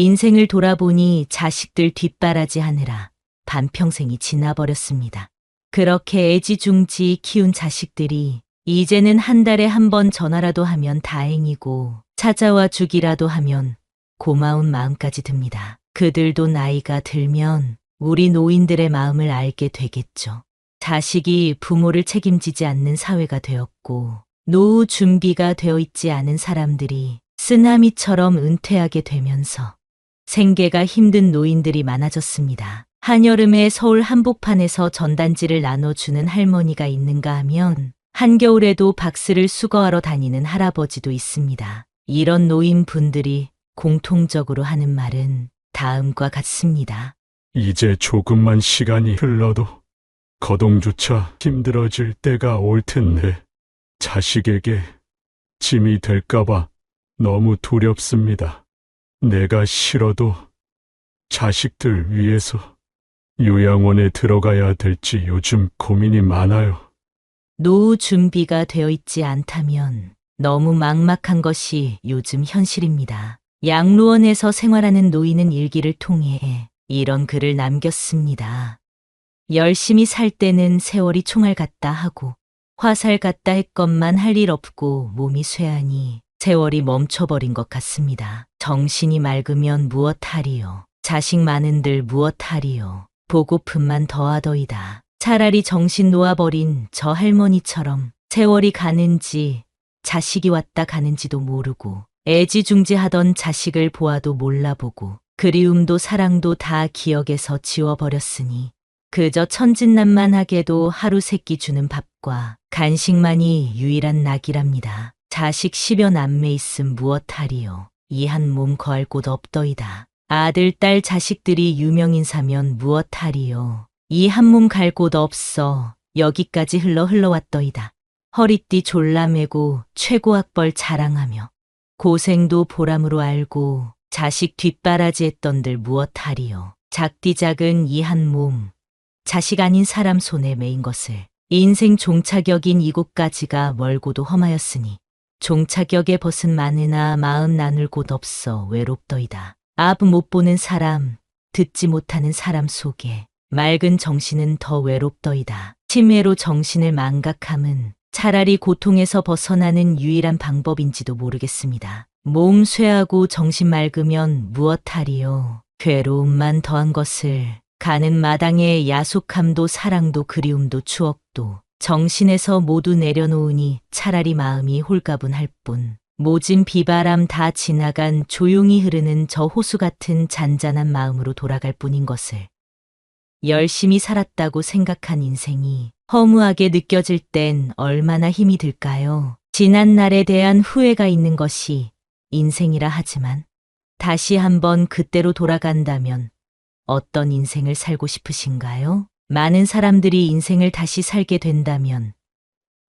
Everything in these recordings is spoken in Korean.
인생을 돌아보니 자식들 뒷바라지 하느라 반평생이 지나버렸습니다. 그렇게 애지중지 키운 자식들이 이제는 한 달에 한 번 전화라도 하면 다행이고 찾아와 주기라도 하면 고마운 마음까지 듭니다. 그들도 나이가 들면 우리 노인들의 마음을 알게 되겠죠. 자식이 부모를 책임지지 않는 사회가 되었고 노후 준비가 되어 있지 않은 사람들이 쓰나미처럼 은퇴하게 되면서 생계가 힘든 노인들이 많아졌습니다. 한여름에 서울 한복판에서 전단지를 나눠주는 할머니가 있는가 하면 한겨울에도 박스를 수거하러 다니는 할아버지도 있습니다. 이런 노인분들이 공통적으로 하는 말은 다음과 같습니다. 이제 조금만 시간이 흘러도 거동조차 힘들어질 때가 올 텐데 자식에게 짐이 될까봐 너무 두렵습니다. 내가 싫어도 자식들 위해서 요양원에 들어가야 될지 요즘 고민이 많아요. 노후 준비가 되어 있지 않다면 너무 막막한 것이 요즘 현실입니다. 양로원에서 생활하는 노인은 일기를 통해 이런 글을 남겼습니다. 열심히 살 때는 세월이 총알 같다 하고 화살 같다 했건만 할 일 없고 몸이 쇠하니 세월이 멈춰버린 것 같습니다. 정신이 맑으면 무엇하리요. 자식 많은들 무엇하리요. 보고픈만 더하더이다. 차라리 정신 놓아버린 저 할머니처럼 세월이 가는지 자식이 왔다 가는지도 모르고 애지중지하던 자식을 보아도 몰라보고 그리움도 사랑도 다 기억에서 지워버렸으니 그저 천진난만하게도 하루 세끼 주는 밥과 간식만이 유일한 낙이랍니다. 자식 10여 남매 있음 무엇하리요. 이 한 몸 거할 곳 없더이다. 아들, 딸, 자식들이 유명인사면 무엇하리요. 이 한 몸 갈 곳 없어 여기까지 흘러왔더이다. 허리띠 졸라매고 최고학벌 자랑하며 고생도 보람으로 알고 자식 뒷바라지 했던들 무엇하리요. 작디 작은 이 한 몸, 자식 아닌 사람 손에 메인 것을 인생 종착역인 이곳까지가 멀고도 험하였으니 종착역에 벗은 많으나 마음 나눌 곳 없어 외롭더이다. 앞 못 보는 사람, 듣지 못하는 사람 속에 맑은 정신은 더 외롭더이다. 치매로 정신을 망각함은 차라리 고통에서 벗어나는 유일한 방법인지도 모르겠습니다. 몸 쇠하고 정신 맑으면 무엇하리요. 괴로움만 더한 것을 가는 마당에 야속함도 사랑도 그리움도 추억도 정신에서 모두 내려놓으니 차라리 마음이 홀가분할 뿐 모진 비바람 다 지나간 조용히 흐르는 저 호수 같은 잔잔한 마음으로 돌아갈 뿐인 것을 열심히 살았다고 생각한 인생이 허무하게 느껴질 땐 얼마나 힘이 들까요? 지난 날에 대한 후회가 있는 것이 인생이라 하지만 다시 한번 그때로 돌아간다면 어떤 인생을 살고 싶으신가요? 많은 사람들이 인생을 다시 살게 된다면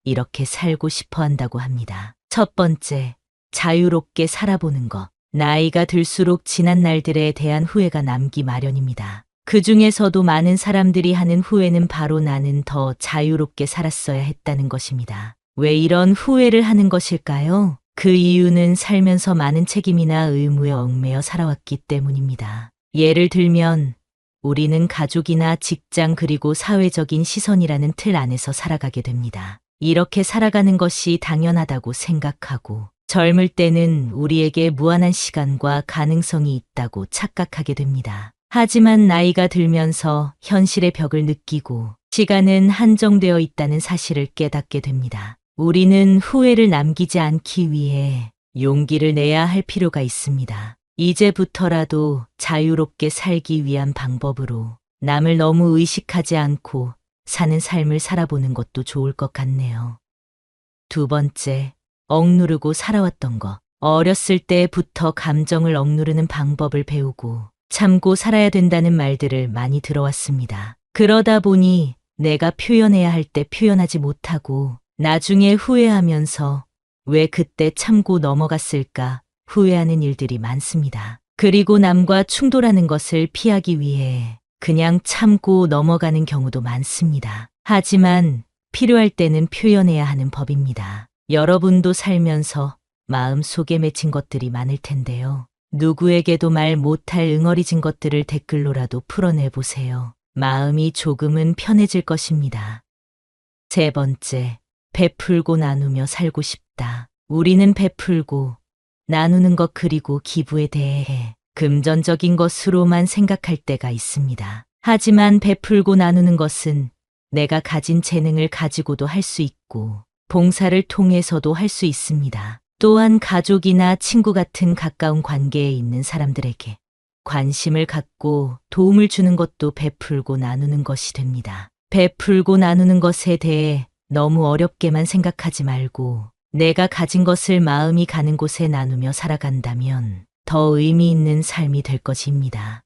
이렇게 살고 싶어 한다고 합니다. 첫 번째, 자유롭게 살아보는 것. 나이가 들수록 지난 날들에 대한 후회가 남기 마련입니다. 그 중에서도 많은 사람들이 하는 후회는 바로 나는 더 자유롭게 살았어야 했다는 것입니다. 왜 이런 후회를 하는 것일까요? 그 이유는 살면서 많은 책임이나 의무에 얽매여 살아왔기 때문입니다. 예를 들면 우리는 가족이나 직장 그리고 사회적인 시선이라는 틀 안에서 살아가게 됩니다. 이렇게 살아가는 것이 당연하다고 생각하고 젊을 때는 우리에게 무한한 시간과 가능성이 있다고 착각하게 됩니다. 하지만 나이가 들면서 현실의 벽을 느끼고 시간은 한정되어 있다는 사실을 깨닫게 됩니다. 우리는 후회를 남기지 않기 위해 용기를 내야 할 필요가 있습니다. 이제부터라도 자유롭게 살기 위한 방법으로 남을 너무 의식하지 않고 사는 삶을 살아보는 것도 좋을 것 같네요. 두 번째, 억누르고 살아왔던 것. 어렸을 때부터 감정을 억누르는 방법을 배우고 참고 살아야 된다는 말들을 많이 들어왔습니다. 그러다 보니 내가 표현해야 할 때 표현하지 못하고 나중에 후회하면서 왜 그때 참고 넘어갔을까 후회하는 일들이 많습니다. 그리고 남과 충돌하는 것을 피하기 위해 그냥 참고 넘어가는 경우도 많습니다. 하지만 필요할 때는 표현해야 하는 법입니다. 여러분도 살면서 마음속에 맺힌 것들이 많을 텐데요. 누구에게도 말 못할 응어리진 것들을 댓글로라도 풀어내보세요. 마음이 조금은 편해질 것입니다. 세 번째, 베풀고 나누며 살고 싶다. 우리는 베풀고 나누는 것 그리고 기부에 대해 금전적인 것으로만 생각할 때가 있습니다. 하지만 베풀고 나누는 것은 내가 가진 재능을 가지고도 할 수 있고 봉사를 통해서도 할 수 있습니다. 또한 가족이나 친구 같은 가까운 관계에 있는 사람들에게 관심을 갖고 도움을 주는 것도 베풀고 나누는 것이 됩니다. 베풀고 나누는 것에 대해 너무 어렵게만 생각하지 말고 내가 가진 것을 마음이 가는 곳에 나누며 살아간다면 더 의미 있는 삶이 될 것입니다.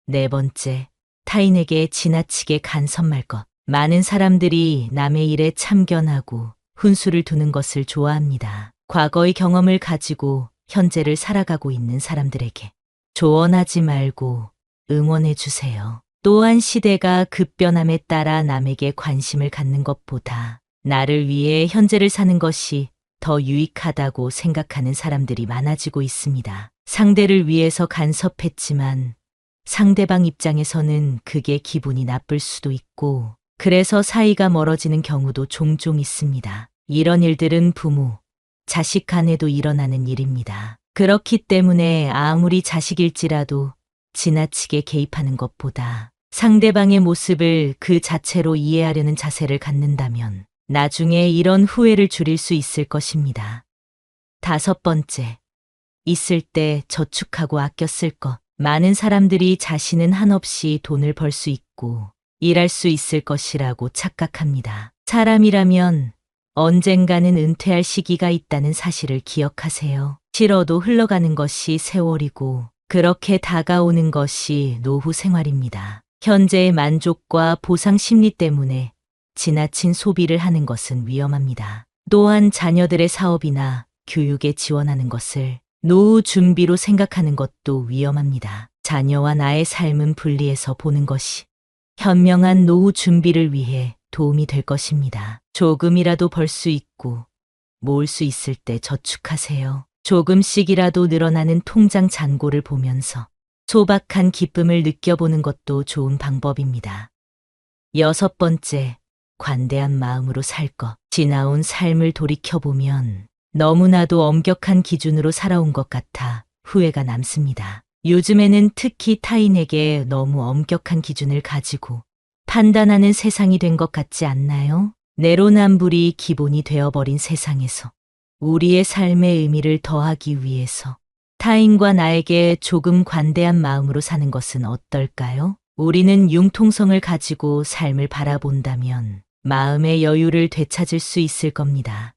네 번째, 타인에게 지나치게 간섭할 것. 많은 사람들이 남의 일에 참견하고 훈수를 두는 것을 좋아합니다. 과거의 경험을 가지고 현재를 살아가고 있는 사람들에게 조언하지 말고 응원해 주세요. 또한 시대가 급변함에 따라 남에게 관심을 갖는 것보다 나를 위해 현재를 사는 것이 더 유익하다고 생각하는 사람들이 많아지고 있습니다. 상대를 위해서 간섭했지만 상대방 입장에서는 그게 기분이 나쁠 수도 있고 그래서 사이가 멀어지는 경우도 종종 있습니다. 이런 일들은 부모, 자식 간에도 일어나는 일입니다. 그렇기 때문에 아무리 자식일지라도 지나치게 개입하는 것보다 상대방의 모습을 그 자체로 이해하려는 자세를 갖는다면 나중에 이런 후회를 줄일 수 있을 것입니다. 다섯 번째, 있을 때 저축하고 아껴 쓸 것. 많은 사람들이 자신은 한없이 돈을 벌 수 있고 일할 수 있을 것이라고 착각합니다. 사람이라면 언젠가는 은퇴할 시기가 있다는 사실을 기억하세요. 싫어도 흘러가는 것이 세월이고 그렇게 다가오는 것이 노후 생활입니다. 현재의 만족과 보상 심리 때문에 지나친 소비를 하는 것은 위험합니다. 또한 자녀들의 사업이나 교육에 지원하는 것을 노후 준비로 생각하는 것도 위험합니다. 자녀와 나의 삶은 분리해서 보는 것이 현명한 노후 준비를 위해 도움이 될 것입니다. 조금이라도 벌 수 있고 모을 수 있을 때 저축하세요. 조금씩이라도 늘어나는 통장 잔고를 보면서 소박한 기쁨을 느껴보는 것도 좋은 방법입니다. 여섯 번째, 관대한 마음으로 살 것. 지나온 삶을 돌이켜보면 너무나도 엄격한 기준으로 살아온 것 같아 후회가 남습니다. 요즘에는 특히 타인에게 너무 엄격한 기준을 가지고 판단하는 세상이 된 것 같지 않나요? 내로남불이 기본이 되어버린 세상에서 우리의 삶의 의미를 더하기 위해서 타인과 나에게 조금 관대한 마음으로 사는 것은 어떨까요? 우리는 융통성을 가지고 삶을 바라본다면 마음의 여유를 되찾을 수 있을 겁니다.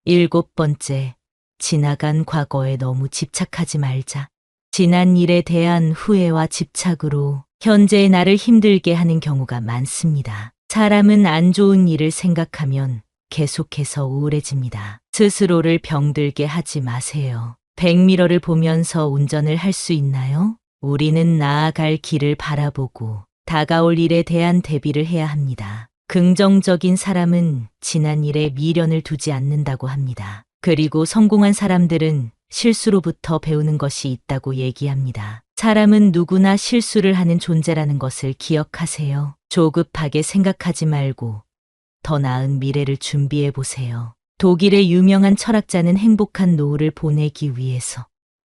일곱 번째, 지나간 과거에 너무 집착하지 말자. 지난 일에 대한 후회와 집착으로 현재의 나를 힘들게 하는 경우가 많습니다. 사람은 안 좋은 일을 생각하면 계속해서 우울해집니다. 스스로를 병들게 하지 마세요. 백미러를 보면서 운전을 할 수 있나요? 우리는 나아갈 길을 바라보고 다가올 일에 대한 대비를 해야 합니다. 긍정적인 사람은 지난 일에 미련을 두지 않는다고 합니다. 그리고 성공한 사람들은 실수로부터 배우는 것이 있다고 얘기합니다. 사람은 누구나 실수를 하는 존재라는 것을 기억하세요. 조급하게 생각하지 말고 더 나은 미래를 준비해 보세요. 독일의 유명한 철학자는 행복한 노후를 보내기 위해서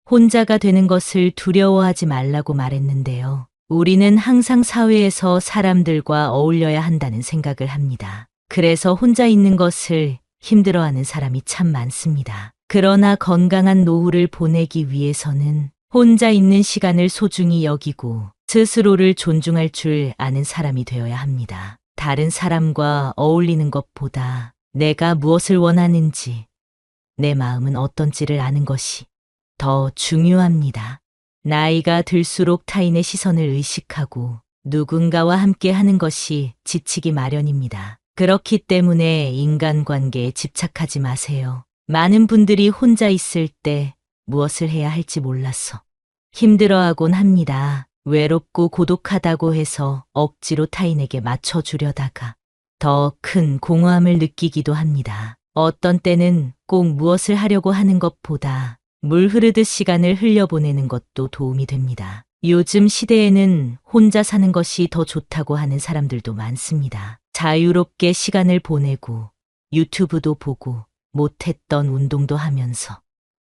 혼자가 되는 것을 두려워하지 말라고 말했는데요. 우리는 항상 사회에서 사람들과 어울려야 한다는 생각을 합니다. 그래서 혼자 있는 것을 힘들어하는 사람이 참 많습니다. 그러나 건강한 노후를 보내기 위해서는 혼자 있는 시간을 소중히 여기고 스스로를 존중할 줄 아는 사람이 되어야 합니다. 다른 사람과 어울리는 것보다 내가 무엇을 원하는지, 내 마음은 어떤지를 아는 것이 더 중요합니다. 나이가 들수록 타인의 시선을 의식하고 누군가와 함께 하는 것이 지치기 마련입니다. 그렇기 때문에 인간관계에 집착하지 마세요. 많은 분들이 혼자 있을 때 무엇을 해야 할지 몰라서 힘들어하곤 합니다. 외롭고 고독하다고 해서 억지로 타인에게 맞춰주려다가 더 큰 공허함을 느끼기도 합니다. 어떤 때는 꼭 무엇을 하려고 하는 것보다 물 흐르듯 시간을 흘려보내는 것도 도움이 됩니다. 요즘 시대에는 혼자 사는 것이 더 좋다고 하는 사람들도 많습니다. 자유롭게 시간을 보내고 유튜브도 보고 못했던 운동도 하면서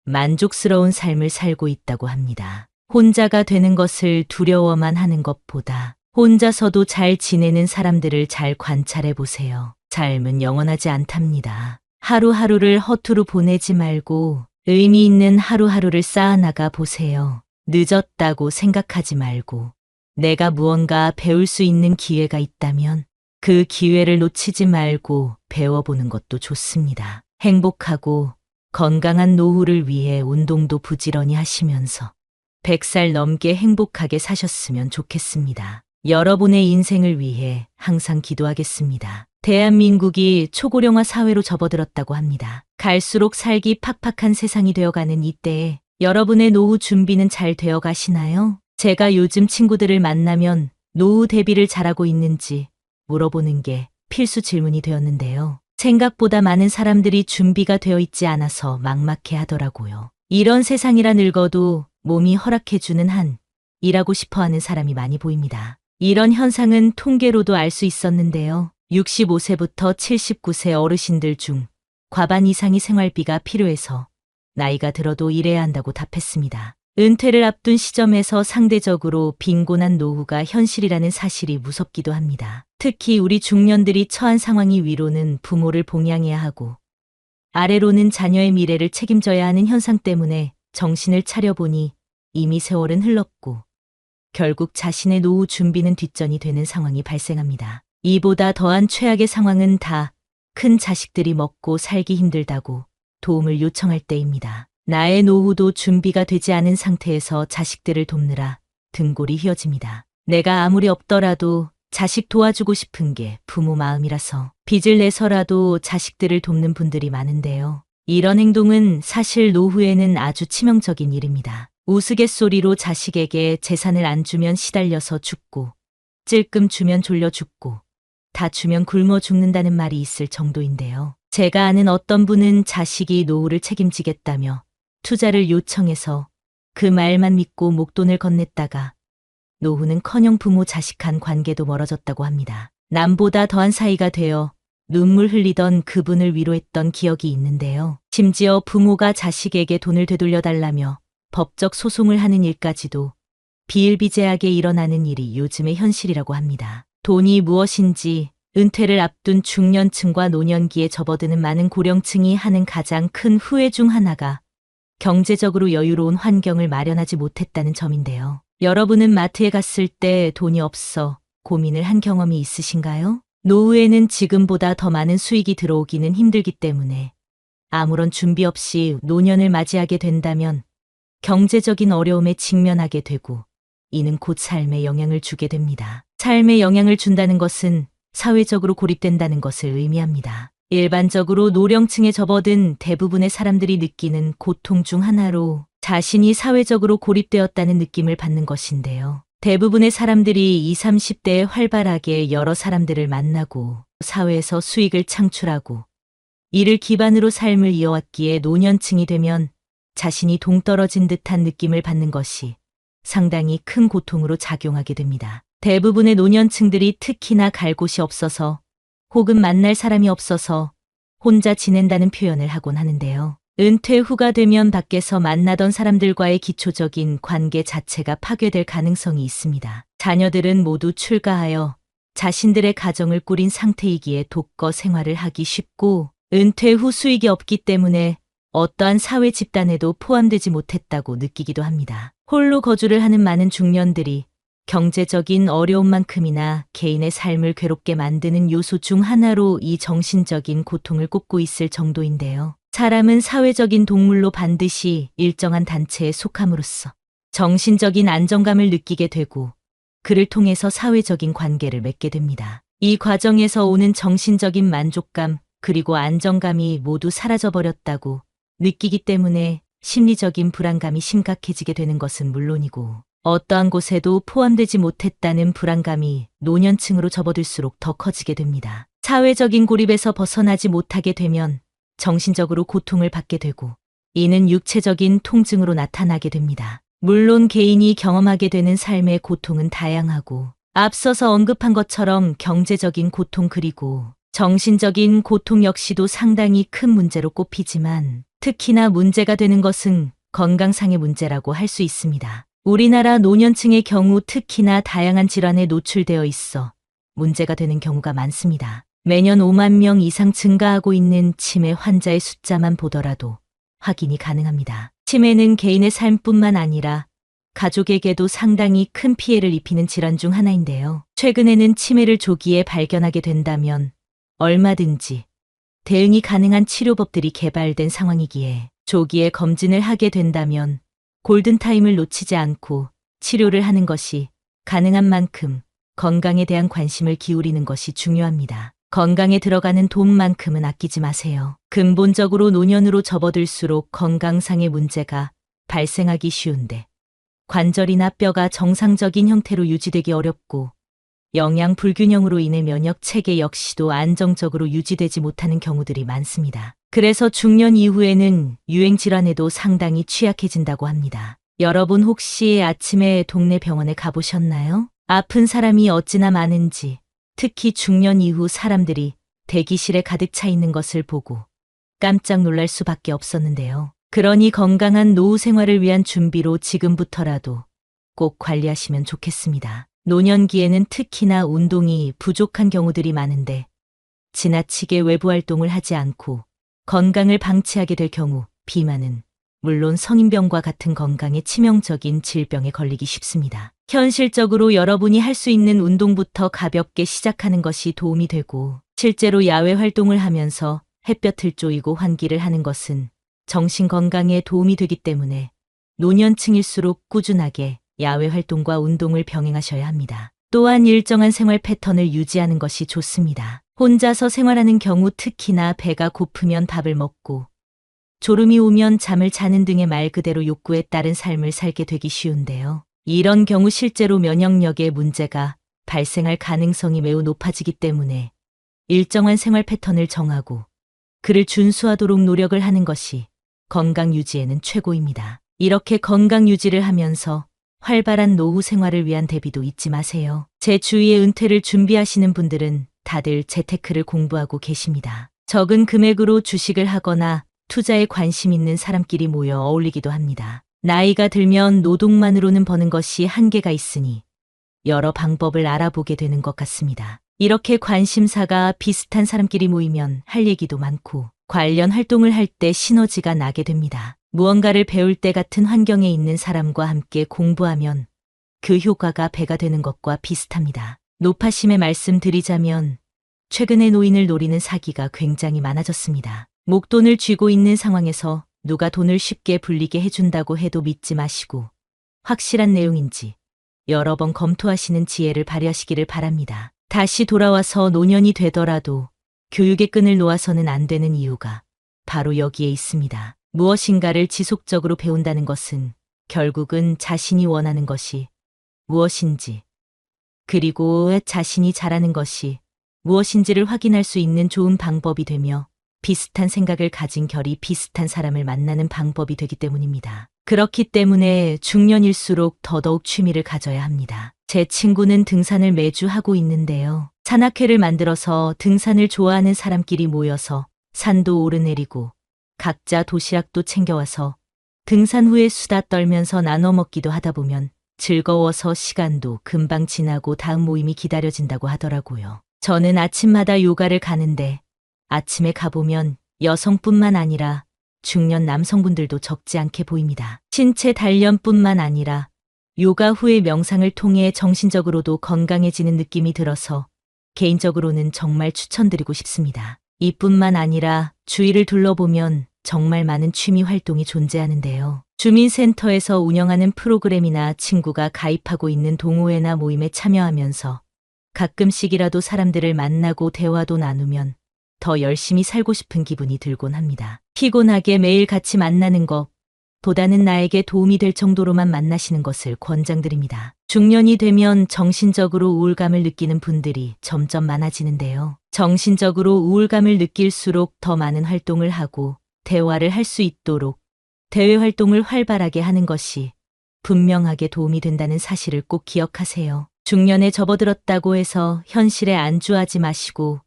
만족스러운 삶을 살고 있다고 합니다. 혼자가 되는 것을 두려워만 하는 것보다 혼자서도 잘 지내는 사람들을 잘 관찰해 보세요. 삶은 영원하지 않답니다. 하루하루를 허투루 보내지 말고 의미 있는 하루하루를 쌓아나가 보세요. 늦었다고 생각하지 말고 내가 무언가 배울 수 있는 기회가 있다면 그 기회를 놓치지 말고 배워보는 것도 좋습니다. 행복하고 건강한 노후를 위해 운동도 부지런히 하시면서 100살 넘게 행복하게 사셨으면 좋겠습니다. 여러분의 인생을 위해 항상 기도하겠습니다. 대한민국이 초고령화 사회로 접어들었다고 합니다. 갈수록 살기 팍팍한 세상이 되어가는 이때에 여러분의 노후 준비는 잘 되어 가시나요? 제가 요즘 친구들을 만나면 노후 대비를 잘하고 있는지 물어보는 게 필수 질문이 되었는데요. 생각보다 많은 사람들이 준비가 되어 있지 않아서 막막해 하더라고요. 이런 세상이라 늙어도 몸이 허락해주는 한 일하고 싶어 하는 사람이 많이 보입니다. 이런 현상은 통계로도 알 수 있었는데요. 65세부터 79세 어르신들 중 과반 이상이 생활비가 필요해서 나이가 들어도 일해야 한다고 답했습니다. 은퇴를 앞둔 시점에서 상대적으로 빈곤한 노후가 현실이라는 사실이 무섭기도 합니다. 특히 우리 중년들이 처한 상황이 위로는 부모를 봉양해야 하고 아래로는 자녀의 미래를 책임져야 하는 현상 때문에 정신을 차려보니 이미 세월은 흘렀고 결국 자신의 노후 준비는 뒷전이 되는 상황이 발생합니다. 이보다 더한 최악의 상황은 다 큰 자식들이 먹고 살기 힘들다고 도움을 요청할 때입니다. 나의 노후도 준비가 되지 않은 상태에서 자식들을 돕느라 등골이 휘어집니다. 내가 아무리 없더라도 자식 도와주고 싶은 게 부모 마음이라서 빚을 내서라도 자식들을 돕는 분들이 많은데요. 이런 행동은 사실 노후에는 아주 치명적인 일입니다. 우스갯소리로 자식에게 재산을 안 주면 시달려서 죽고 찔끔 주면 졸려 죽고 다 주면 굶어 죽는다는 말이 있을 정도인데요. 제가 아는 어떤 분은 자식이 노후를 책임지겠다며 투자를 요청해서 그 말만 믿고 목돈을 건넸다가 노후는커녕 부모 자식 간 관계도 멀어졌다고 합니다. 남보다 더한 사이가 되어 눈물 흘리던 그분을 위로했던 기억이 있는데요. 심지어 부모가 자식에게 돈을 되돌려달라며 법적 소송을 하는 일까지도 비일비재하게 일어나는 일이 요즘의 현실이라고 합니다. 돈이 무엇인지 은퇴를 앞둔 중년층과 노년기에 접어드는 많은 고령층이 하는 가장 큰 후회 중 하나가 경제적으로 여유로운 환경을 마련하지 못했다는 점인데요. 여러분은 마트에 갔을 때 돈이 없어 고민을 한 경험이 있으신가요? 노후에는 지금보다 더 많은 수익이 들어오기는 힘들기 때문에 아무런 준비 없이 노년을 맞이하게 된다면 경제적인 어려움에 직면하게 되고 이는 곧 삶에 영향을 주게 됩니다. 삶에 영향을 준다는 것은 사회적으로 고립된다는 것을 의미합니다. 일반적으로 노령층에 접어든 대부분의 사람들이 느끼는 고통 중 하나로 자신이 사회적으로 고립되었다는 느낌을 받는 것인데요. 대부분의 사람들이 20, 30대에 활발하게 여러 사람들을 만나고 사회에서 수익을 창출하고 이를 기반으로 삶을 이어왔기에 노년층이 되면 자신이 동떨어진 듯한 느낌을 받는 것이 상당히 큰 고통으로 작용하게 됩니다. 대부분의 노년층들이 특히나 갈 곳이 없어서 혹은 만날 사람이 없어서 혼자 지낸다는 표현을 하곤 하는데요. 은퇴 후가 되면 밖에서 만나던 사람들과의 기초적인 관계 자체가 파괴될 가능성이 있습니다. 자녀들은 모두 출가하여 자신들의 가정을 꾸린 상태이기에 독거 생활을 하기 쉽고 은퇴 후 수익이 없기 때문에 어떠한 사회 집단에도 포함되지 못했다고 느끼기도 합니다. 홀로 거주를 하는 많은 중년들이 경제적인 어려움만큼이나 개인의 삶을 괴롭게 만드는 요소 중 하나로 이 정신적인 고통을 꼽고 있을 정도인데요. 사람은 사회적인 동물로 반드시 일정한 단체에 속함으로써 정신적인 안정감을 느끼게 되고 그를 통해서 사회적인 관계를 맺게 됩니다. 이 과정에서 오는 정신적인 만족감 그리고 안정감이 모두 사라져버렸다고 느끼기 때문에 심리적인 불안감이 심각해지게 되는 것은 물론이고 어떠한 곳에도 포함되지 못했다는 불안감이 노년층으로 접어들수록 더 커지게 됩니다. 사회적인 고립에서 벗어나지 못하게 되면 정신적으로 고통을 받게 되고 이는 육체적인 통증으로 나타나게 됩니다. 물론 개인이 경험하게 되는 삶의 고통은 다양하고 앞서서 언급한 것처럼 경제적인 고통 그리고 정신적인 고통 역시도 상당히 큰 문제로 꼽히지만 특히나 문제가 되는 것은 건강상의 문제라고 할 수 있습니다. 우리나라 노년층의 경우 특히나 다양한 질환에 노출되어 있어 문제가 되는 경우가 많습니다. 매년 5만 명 이상 증가하고 있는 치매 환자의 숫자만 보더라도 확인이 가능합니다. 치매는 개인의 삶뿐만 아니라 가족에게도 상당히 큰 피해를 입히는 질환 중 하나인데요. 최근에는 치매를 조기에 발견하게 된다면 얼마든지 대응이 가능한 치료법들이 개발된 상황이기에 조기에 검진을 하게 된다면 골든타임을 놓치지 않고 치료를 하는 것이 가능한 만큼 건강에 대한 관심을 기울이는 것이 중요합니다. 건강에 들어가는 돈만큼은 아끼지 마세요. 근본적으로 노년으로 접어들수록 건강상의 문제가 발생하기 쉬운데 관절이나 뼈가 정상적인 형태로 유지되기 어렵고 영양 불균형으로 인해 면역 체계 역시도 안정적으로 유지되지 못하는 경우들이 많습니다. 그래서 중년 이후에는 유행 질환에도 상당히 취약해진다고 합니다. 여러분 혹시 아침에 동네 병원에 가보셨나요? 아픈 사람이 어찌나 많은지, 특히 중년 이후 사람들이 대기실에 가득 차 있는 것을 보고 깜짝 놀랄 수밖에 없었는데요. 그러니 건강한 노후 생활을 위한 준비로 지금부터라도 꼭 관리하시면 좋겠습니다. 노년기에는 특히나 운동이 부족한 경우들이 많은데 지나치게 외부 활동을 하지 않고 건강을 방치하게 될 경우 비만은 물론 성인병과 같은 건강에 치명적인 질병에 걸리기 쉽습니다. 현실적으로 여러분이 할 수 있는 운동부터 가볍게 시작하는 것이 도움이 되고 실제로 야외 활동을 하면서 햇볕을 쬐이고 환기를 하는 것은 정신 건강에 도움이 되기 때문에 노년층일수록 꾸준하게 야외 활동과 운동을 병행하셔야 합니다. 또한 일정한 생활 패턴을 유지하는 것이 좋습니다. 혼자서 생활하는 경우 특히나 배가 고프면 밥을 먹고 졸음이 오면 잠을 자는 등의 말 그대로 욕구에 따른 삶을 살게 되기 쉬운데요. 이런 경우 실제로 면역력에 문제가 발생할 가능성이 매우 높아지기 때문에 일정한 생활 패턴을 정하고 그를 준수하도록 노력을 하는 것이 건강 유지에는 최고입니다. 이렇게 건강 유지를 하면서 활발한 노후 생활을 위한 대비도 잊지 마세요. 제 주위에 은퇴를 준비하시는 분들은 다들 재테크를 공부하고 계십니다. 적은 금액으로 주식을 하거나 투자에 관심 있는 사람끼리 모여 어울리기도 합니다. 나이가 들면 노동만으로는 버는 것이 한계가 있으니 여러 방법을 알아보게 되는 것 같습니다. 이렇게 관심사가 비슷한 사람끼리 모이면 할 얘기도 많고 관련 활동을 할 때 시너지가 나게 됩니다. 무언가를 배울 때 같은 환경에 있는 사람과 함께 공부하면 그 효과가 배가 되는 것과 비슷합니다. 노파심에 말씀드리자면 최근에 노인을 노리는 사기가 굉장히 많아졌습니다. 목돈을 쥐고 있는 상황에서 누가 돈을 쉽게 불리게 해준다고 해도 믿지 마시고 확실한 내용인지 여러 번 검토하시는 지혜를 발휘하시기를 바랍니다. 다시 돌아와서 노년이 되더라도 교육의 끈을 놓아서는 안 되는 이유가 바로 여기에 있습니다. 무엇인가를 지속적으로 배운다는 것은 결국은 자신이 원하는 것이 무엇인지 그리고 자신이 잘하는 것이 무엇인지를 확인할 수 있는 좋은 방법이 되며 비슷한 생각을 가진 결이 비슷한 사람을 만나는 방법이 되기 때문입니다. 그렇기 때문에 중년일수록 더더욱 취미를 가져야 합니다. 제 친구는 등산을 매주 하고 있는데요. 산악회를 만들어서 등산을 좋아하는 사람끼리 모여서 산도 오르내리고 각자 도시락도 챙겨와서 등산 후에 수다 떨면서 나눠 먹기도 하다 보면 즐거워서 시간도 금방 지나고 다음 모임이 기다려진다고 하더라고요. 저는 아침마다 요가를 가는데 아침에 가보면 여성뿐만 아니라 중년 남성분들도 적지 않게 보입니다. 신체 단련뿐만 아니라 요가 후의 명상을 통해 정신적으로도 건강해지는 느낌이 들어서 개인적으로는 정말 추천드리고 싶습니다. 이뿐만 아니라 주위를 둘러보면 정말 많은 취미 활동이 존재하는데요. 주민센터에서 운영하는 프로그램이나 친구가 가입하고 있는 동호회나 모임에 참여하면서 가끔씩이라도 사람들을 만나고 대화도 나누면 더 열심히 살고 싶은 기분이 들곤 합니다. 피곤하게 매일 같이 만나는 것보다는 나에게 도움이 될 정도로만 만나시는 것을 권장드립니다. 중년이 되면 정신적으로 우울감을 느끼는 분들이 점점 많아지는데요. 정신적으로 우울감을 느낄수록 더 많은 활동을 하고 대화를 할 수 있도록 대외 활동을 활발하게 하는 것이 분명하게 도움이 된다는 사실을 꼭 기억하세요. 중년에 접어들었다고 해서 현실에 안주하지 마시고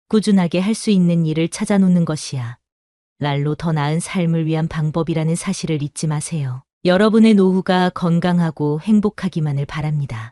꾸준하게 할 수 있는 일을 찾아놓는 것이야 날로 더 나은 삶을 위한 방법이라는 사실을 잊지 마세요. 여러분의 노후가 건강하고 행복하기만을 바랍니다.